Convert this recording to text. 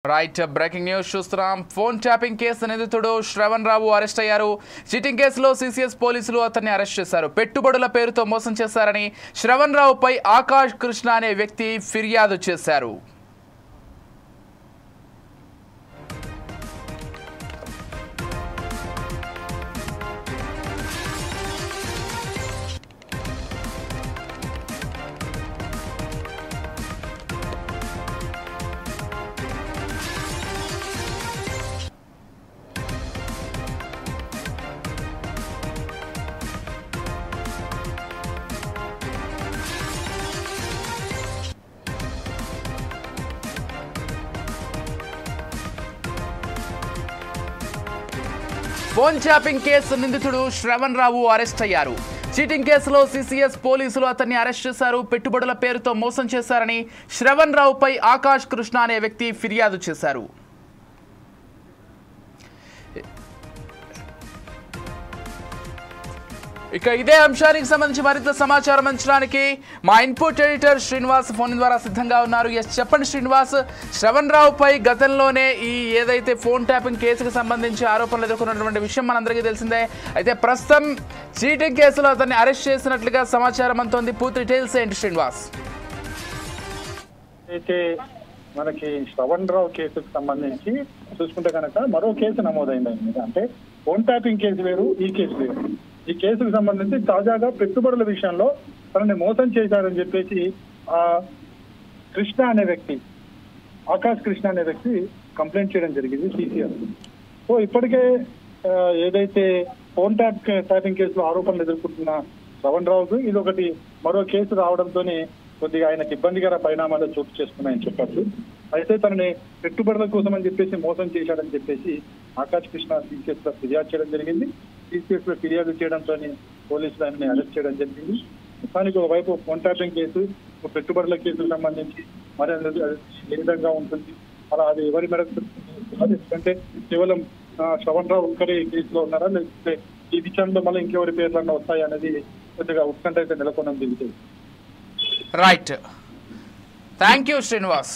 Right breaking news చూస్తున్నాం. Phone tapping case నిందితుడు శ్రవణ్ రావు arrest అయ్యారు. చీటింగ్ కేసులో సిసిఎస్ పోలీసులు అతన్ని అరెస్ట్ చేశారు. పెట్టుబడుల పేరుతో మోసం చేశారని శ్రవణ్ రావుపై ఆకాష్ కృష్ణ అనే వ్యక్తి ఫిర్యాదు చేశారు. ఫోన్ ట్యాపింగ్ కేసు నిందితుడు శ్రవణ్ రావు అరెస్ట్ అయ్యారు. చీటింగ్ కేసులో సిసిఎస్ పోలీసులు అతన్ని అరెస్ట్ చేశారు. పెట్టుబడుల పేరుతో మోసం చేశారని శ్రవణ్ రావుపై ఆకాష్ కృష్ణ అనే వ్యక్తి ఫిర్యాదు చేశారు. ఇక ఇదే అంశానికి సంబంధించి మరింత సమాచారం అందించడానికి మా ఇన్పుట్ ఎడిటర్ శ్రీనివాస్ ఫోన్ ద్వారా సిద్ధంగా ఉన్నారు. చెప్పండి శ్రీనివాస్, శ్రవణ్ రావుపై గతంలోనే ఈ ఏదైతే ఫోన్ ట్యాపింగ్ కేసుకు సంబంధించి ఆరోపణలు ఎదుర్కొన్నటువంటి విషయం మనందరికీ తెలిసిందే. అయితే ప్రస్తుతం చీటింగ్ కేసులో అతన్ని అరెస్ట్ చేసినట్లుగా సమాచారం అంతోంది. పూర్తి డీటెయిల్స్ ఏంటి శ్రీనివాస్? అయితే మనకి శ్రవణ్ రావు కేసుకు సంబంధించి చూసుకుంటే కనుక మరో కేసు నమోదైంది. అంటే ఫోన్ ట్యాపింగ్ కేసు వేరు, ఈ కేసు వేరు. ఈ కేసుకు సంబంధించి తాజాగా పెట్టుబడుల విషయంలో తనని మోసం చేశారని చెప్పేసి కృష్ణ అనే వ్యక్తి, ఆకాష్ కృష్ణ అనే వ్యక్తి కంప్లైంట్ చేయడం జరిగింది సిసిఎస్. సో ఇప్పటికే ఏదైతే ఫోన్ ట్యాపింగ్ కేసులో ఆరోపణలు ఎదుర్కొంటున్న శ్రవణ్ రావుకు ఇది ఒకటి మరో కేసు రావడంతో కొద్దిగా ఆయనకు ఇబ్బందికర పరిణామాలు చోటు చేసుకున్నాయని చెప్పచ్చు. అయితే తనని పెట్టుబడుల కోసం అని చెప్పేసి మోసం చేశాడని చెప్పేసి ఆకాష్ కృష్ణ సిసిఎస్ లో ఫిర్యాదు చేయడం జరిగింది. సిసిఎస్ లో ఫిర్యాదు చేయడంతో పోలీసులు ఆయనని అరెస్ట్ చేయడం జరిగింది. మొత్తానికి ఒకవైపు ఫోన్ ట్యాపింగ్ కేసు, పెట్టుబడుల కేసుకు సంబంధించి మరి ఏ విధంగా ఉంటుంది, అలా అది ఎవరి మేరకు ఎందుకంటే కేవలం శ్రవణ్ రావు ఒక్కరే ఈ కేసులో ఉన్నారా, లేకపోతే ఈ విషయంలో మళ్ళీ ఇంకెవరి పేర్లన్నా వస్తాయి అనేది కొద్దిగా ఉత్కంఠ అయితే నెలకొన్నది. Right, thank you Srinivas.